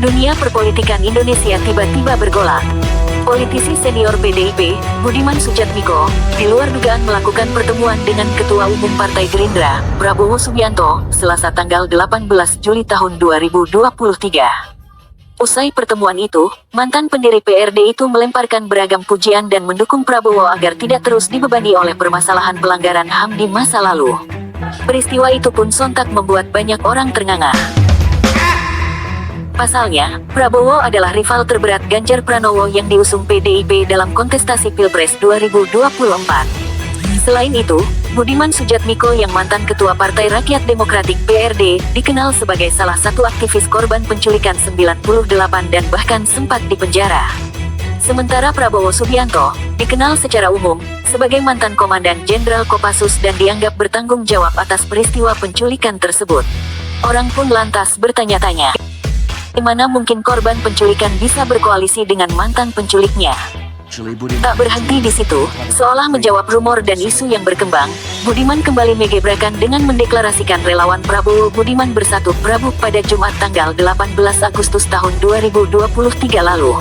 Dunia perpolitikan Indonesia tiba-tiba bergolak. Politisi senior PDIP, Budiman Sujatmiko, di luar dugaan melakukan pertemuan dengan Ketua Umum Partai Gerindra, Prabowo Subianto, Selasa tanggal 18 Juli tahun 2023. Usai pertemuan itu, mantan pendiri PRD itu melemparkan beragam pujian dan mendukung Prabowo agar tidak terus dibebani oleh permasalahan pelanggaran HAM di masa lalu. Peristiwa itu pun sontak membuat banyak orang ternganga. Pasalnya, Prabowo adalah rival terberat Ganjar Pranowo yang diusung PDIP dalam kontestasi Pilpres 2024. Selain itu, Budiman Sujatmiko yang mantan Ketua Partai Rakyat Demokratik PRD, dikenal sebagai salah satu aktivis korban penculikan 98 dan bahkan sempat dipenjara. Sementara Prabowo Subianto, dikenal secara umum sebagai mantan Komandan Jenderal Kopassus dan dianggap bertanggung jawab atas peristiwa penculikan tersebut. Orang pun lantas bertanya-tanya, bagaimana mungkin korban penculikan bisa berkoalisi dengan mantan penculiknya? Tak berhenti di situ, seolah menjawab rumor dan isu yang berkembang, Budiman kembali mengebrakan dengan mendeklarasikan relawan Prabowo Budiman Bersatu Prabu pada Jumat tanggal 18 Agustus tahun 2023 lalu.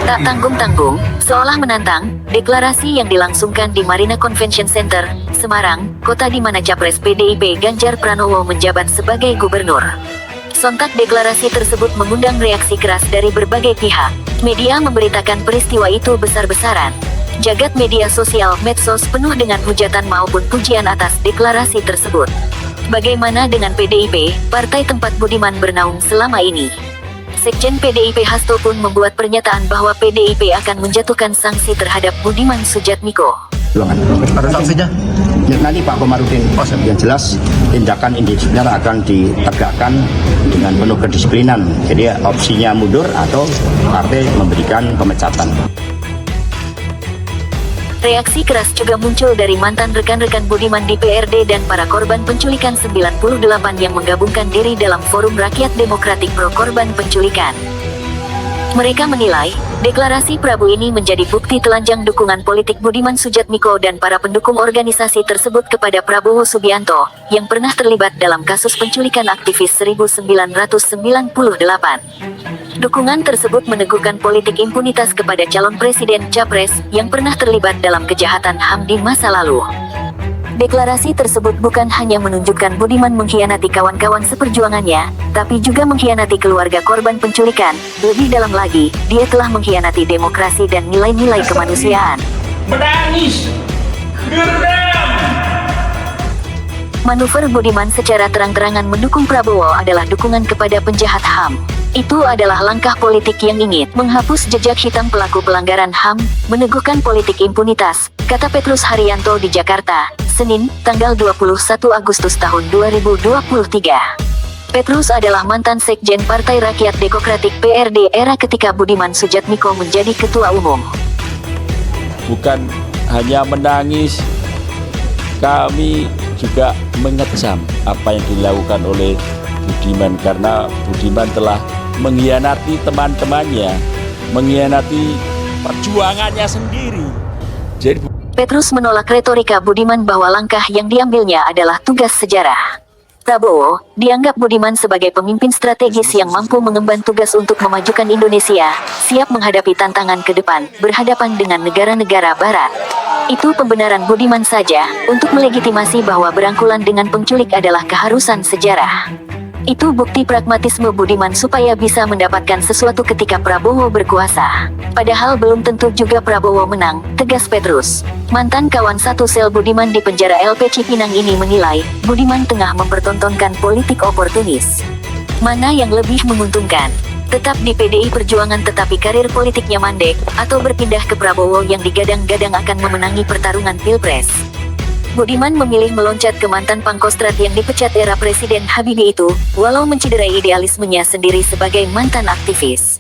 Tak tanggung-tanggung, seolah menantang, deklarasi yang dilangsungkan di Marina Convention Center, Semarang, kota di mana capres PDIP Ganjar Pranowo menjabat sebagai gubernur. Sontak deklarasi tersebut mengundang reaksi keras dari berbagai pihak. Media memberitakan peristiwa itu besar-besaran. Jagat media sosial medsos penuh dengan hujatan maupun pujian atas deklarasi tersebut. Bagaimana dengan PDIP, partai tempat Budiman bernaung selama ini? Sekjen PDIP Hasto pun membuat pernyataan bahwa PDIP akan menjatuhkan sanksi terhadap Budiman Sujatmiko. Ada sanksinya? Ya, nanti Pak Komarudin yang jelas tindakan indisipliner akan ditegakkan dengan penuh kedisiplinan. Jadi opsinya mundur atau partai memberikan pemecatan. Reaksi keras juga muncul dari mantan rekan-rekan Budiman di PRD dan para korban penculikan 98 yang menggabungkan diri dalam Forum Rakyat Demokratik Pro Korban Penculikan. Mereka menilai, deklarasi Prabu ini menjadi bukti telanjang dukungan politik Budiman Sujatmiko dan para pendukung organisasi tersebut kepada Prabowo Subianto, yang pernah terlibat dalam kasus penculikan aktivis 1998. Dukungan tersebut meneguhkan politik impunitas kepada calon presiden capres yang pernah terlibat dalam kejahatan HAM di masa lalu. Deklarasi tersebut bukan hanya menunjukkan Budiman mengkhianati kawan-kawan seperjuangannya, tapi juga mengkhianati keluarga korban penculikan. Lebih dalam lagi, dia telah mengkhianati demokrasi dan nilai-nilai kemanusiaan. Menangis, geram. Manuver Budiman secara terang-terangan mendukung Prabowo adalah dukungan kepada penjahat HAM. Itu adalah langkah politik yang ingin menghapus jejak hitam pelaku pelanggaran HAM, meneguhkan politik impunitas, kata Petrus Haryanto di Jakarta, Senin, tanggal 21 Agustus tahun 2023. Petrus adalah mantan Sekjen Partai Rakyat Demokratik PRD era ketika Budiman Sujatmiko menjadi Ketua Umum. Bukan hanya menangis, kami juga mengecam apa yang dilakukan oleh Budiman karena Budiman telah mengkhianati teman-temannya, mengkhianati perjuangannya sendiri. Jadi Petrus menolak retorika Budiman bahwa langkah yang diambilnya adalah tugas sejarah. Prabowo dianggap Budiman sebagai pemimpin strategis yang mampu mengemban tugas untuk memajukan Indonesia, siap menghadapi tantangan ke depan, berhadapan dengan negara-negara barat. Itu pembenaran Budiman saja, untuk melegitimasi bahwa berangkulan dengan penculik adalah keharusan sejarah. Itu bukti pragmatisme Budiman supaya bisa mendapatkan sesuatu ketika Prabowo berkuasa. Padahal belum tentu juga Prabowo menang, tegas Petrus. Mantan kawan satu sel Budiman di penjara LP Cipinang ini menilai, Budiman tengah mempertontonkan politik oportunis. Mana yang lebih menguntungkan? Tetap di PDI Perjuangan tetapi karir politiknya mandek, atau berpindah ke Prabowo yang digadang-gadang akan memenangi pertarungan Pilpres? Budiman memilih meloncat ke mantan Pangkostrat yang dipecat era Presiden Habibie itu, walau menciderai idealismenya sendiri sebagai mantan aktivis.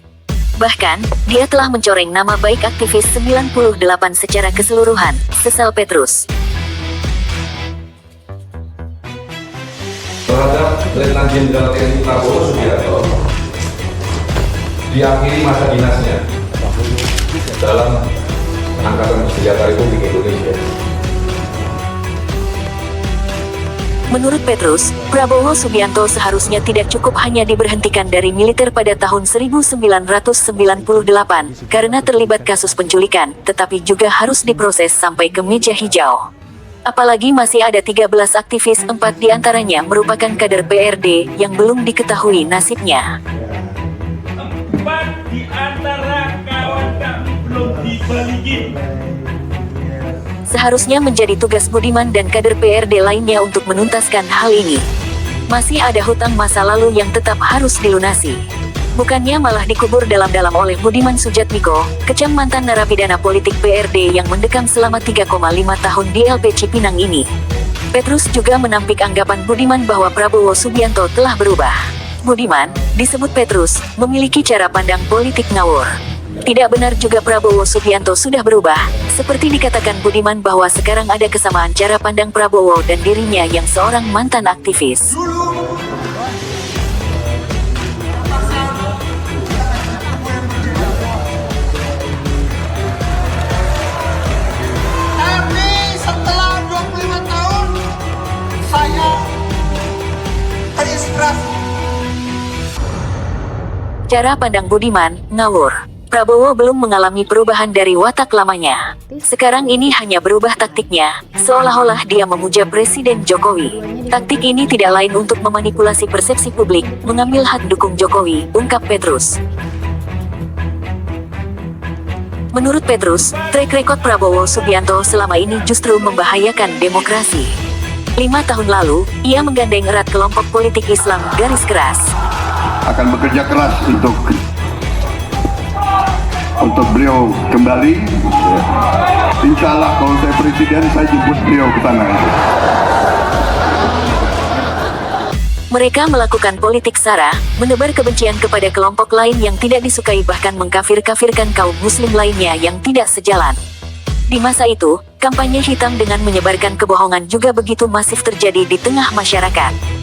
Bahkan, dia telah mencoreng nama baik aktivis 98 secara keseluruhan, sesal Petrus. Terhadap Letnan Jenderal TNI Prabowo Subianto diakhiri masa dinasnya dalam Angkatan Bersenjata Republik Indonesia. Menurut Petrus, Prabowo Subianto seharusnya tidak cukup hanya diberhentikan dari militer pada tahun 1998 karena terlibat kasus penculikan, tetapi juga harus diproses sampai ke meja hijau. Apalagi masih ada 13 aktivis, 4 diantaranya merupakan kader PRD yang belum diketahui nasibnya. 4 di antara kawan kami belum dibalikin. Seharusnya menjadi tugas Budiman dan kader PRD lainnya untuk menuntaskan hal ini. Masih ada hutang masa lalu yang tetap harus dilunasi. Bukannya malah dikubur dalam-dalam oleh Budiman Sujatmiko, kecam mantan narapidana politik PRD yang mendekam selama 3,5 tahun di LP Cipinang ini. Petrus juga menampik anggapan Budiman bahwa Prabowo Subianto telah berubah. Budiman, disebut Petrus, memiliki cara pandang politik ngawur. Tidak benar juga Prabowo Subianto sudah berubah, seperti dikatakan Budiman bahwa sekarang ada kesamaan cara pandang Prabowo dan dirinya yang seorang mantan aktivis. Tapi setelah 25 tahun, saya terinspirasi. Cara pandang Budiman, ngawur. Prabowo belum mengalami perubahan dari watak lamanya. Sekarang ini hanya berubah taktiknya, seolah-olah dia memuja Presiden Jokowi. Taktik ini tidak lain untuk memanipulasi persepsi publik, mengambil hak dukung Jokowi, ungkap Petrus. Menurut Petrus, track record Prabowo Subianto selama ini justru membahayakan demokrasi. 5 tahun lalu, ia menggandeng erat kelompok politik Islam garis keras. Akan bekerja keras untuk beliau kembali. Insya Allah kalau saya presiden, saya jemput beliau ke sana. Mereka melakukan politik sara, menebar kebencian kepada kelompok lain yang tidak disukai, bahkan mengkafir-kafirkan kaum muslim lainnya yang tidak sejalan. Di masa itu, kampanye hitam dengan menyebarkan kebohongan juga begitu masif terjadi di tengah masyarakat.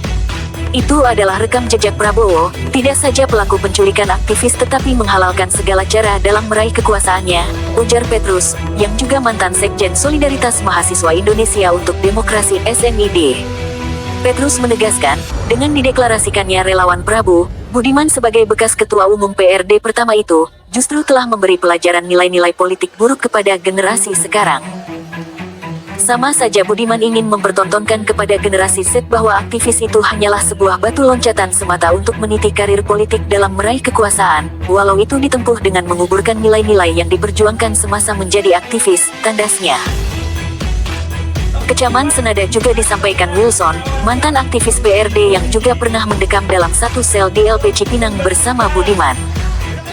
Itu adalah rekam jejak Prabowo, tidak saja pelaku penculikan aktivis tetapi menghalalkan segala cara dalam meraih kekuasaannya, ujar Petrus, yang juga mantan Sekjen Solidaritas Mahasiswa Indonesia untuk Demokrasi SMID. Petrus menegaskan, dengan dideklarasikannya relawan Prabowo, Budiman sebagai bekas ketua umum PRD pertama itu, justru telah memberi pelajaran nilai-nilai politik buruk kepada generasi sekarang. Sama saja Budiman ingin mempertontonkan kepada generasi Z bahwa aktivis itu hanyalah sebuah batu loncatan semata untuk meniti karir politik dalam meraih kekuasaan, walau itu ditempuh dengan menguburkan nilai-nilai yang diperjuangkan semasa menjadi aktivis, tandasnya. Kecaman senada juga disampaikan Wilson, mantan aktivis PRD yang juga pernah mendekam dalam satu sel di LP Cipinang bersama Budiman.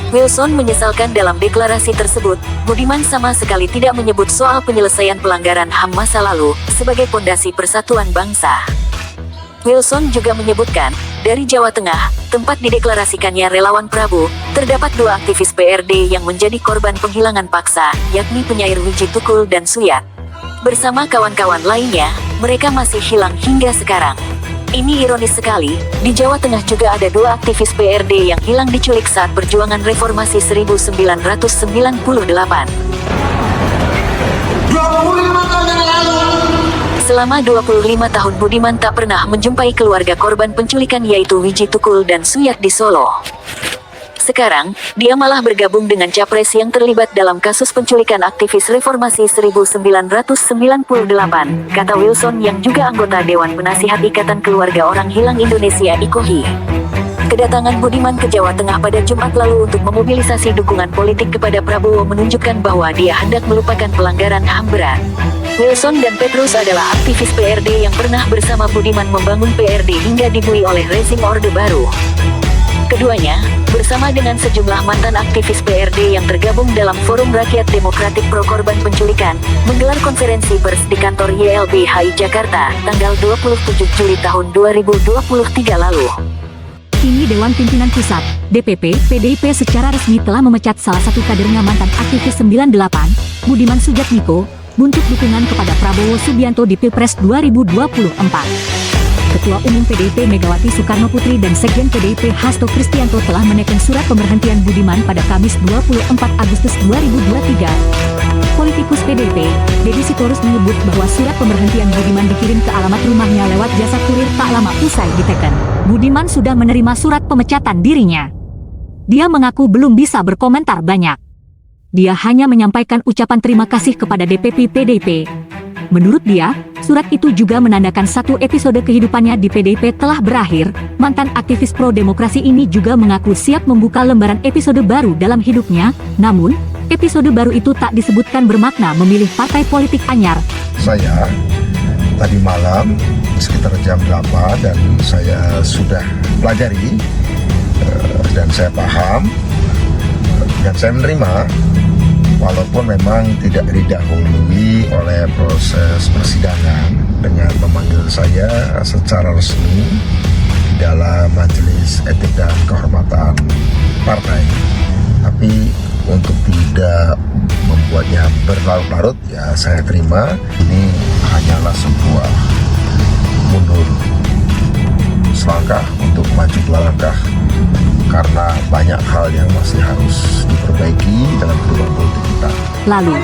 Wilson menyesalkan dalam deklarasi tersebut, Budiman sama sekali tidak menyebut soal penyelesaian pelanggaran HAM masa lalu sebagai pondasi persatuan bangsa. Wilson juga menyebutkan, dari Jawa Tengah, tempat dideklarasikannya relawan Prabowo, terdapat 2 aktivis PRD yang menjadi korban penghilangan paksa, yakni penyair Wiji Tukul dan Suyat. Bersama kawan-kawan lainnya, mereka masih hilang hingga sekarang. Ini ironis sekali, di Jawa Tengah juga ada 2 aktivis PRD yang hilang diculik saat perjuangan reformasi 1998. 25 tahun yang lalu. Selama 25 tahun Budiman tak pernah menjumpai keluarga korban penculikan yaitu Wiji Tukul dan Suyat di Solo. Sekarang, dia malah bergabung dengan capres yang terlibat dalam kasus penculikan aktivis reformasi 1998, kata Wilson yang juga anggota Dewan Penasihat Ikatan Keluarga Orang Hilang Indonesia IKOHI. Kedatangan Budiman ke Jawa Tengah pada Jumat lalu untuk memobilisasi dukungan politik kepada Prabowo menunjukkan bahwa dia hendak melupakan pelanggaran HAM berat. Wilson dan Petrus adalah aktivis PRD yang pernah bersama Budiman membangun PRD hingga dibui oleh rezim Orde Baru. Keduanya, bersama dengan sejumlah mantan aktivis PRD yang tergabung dalam Forum Rakyat Demokratik Pro Korban Penculikan, menggelar konferensi pers di kantor YLBHI Jakarta, tanggal 27 Juli tahun 2023 lalu. Kini Dewan Pimpinan Pusat, DPP, PDIP secara resmi telah memecat salah satu kadernya mantan aktivis 98, Budiman Sujatmiko, buntut dukungan kepada Prabowo Subianto di Pilpres 2024. Ketua Umum PDIP Megawati Soekarno Putri dan Sekjen PDIP Hasto Kristianto telah menekan surat pemberhentian Budiman pada Kamis 24 Agustus 2023. Politikus PDIP, Deddy Sitorus menyebut bahwa surat pemberhentian Budiman dikirim ke alamat rumahnya lewat jasa kurir tak lama usai diteken. Budiman sudah menerima surat pemecatan dirinya. Dia mengaku belum bisa berkomentar banyak. Dia hanya menyampaikan ucapan terima kasih kepada DPP PDIP. Menurut dia, surat itu juga menandakan satu episode kehidupannya di PDIP telah berakhir. Mantan aktivis pro-demokrasi ini juga mengaku siap membuka lembaran episode baru dalam hidupnya. Namun, episode baru itu tak disebutkan bermakna memilih partai politik anyar. Saya tadi malam sekitar jam 8 dan saya sudah pelajari dan saya paham dan saya menerima, walaupun memang tidak didahului oleh proses persidangan dengan memanggil saya secara resmi di dalam Majelis Etik dan Kehormatan Partai. Tapi untuk tidak membuatnya berlarut-larut, ya saya terima. Ini hanyalah sebuah mundur selangkah untuk maju dua langkah, karena banyak hal yang masih harus diperbaiki dalam kehidupan politik kita. Lalu,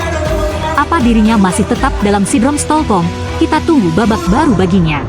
apa dirinya masih tetap dalam sindrom Stockholm? Kita tunggu babak baru baginya.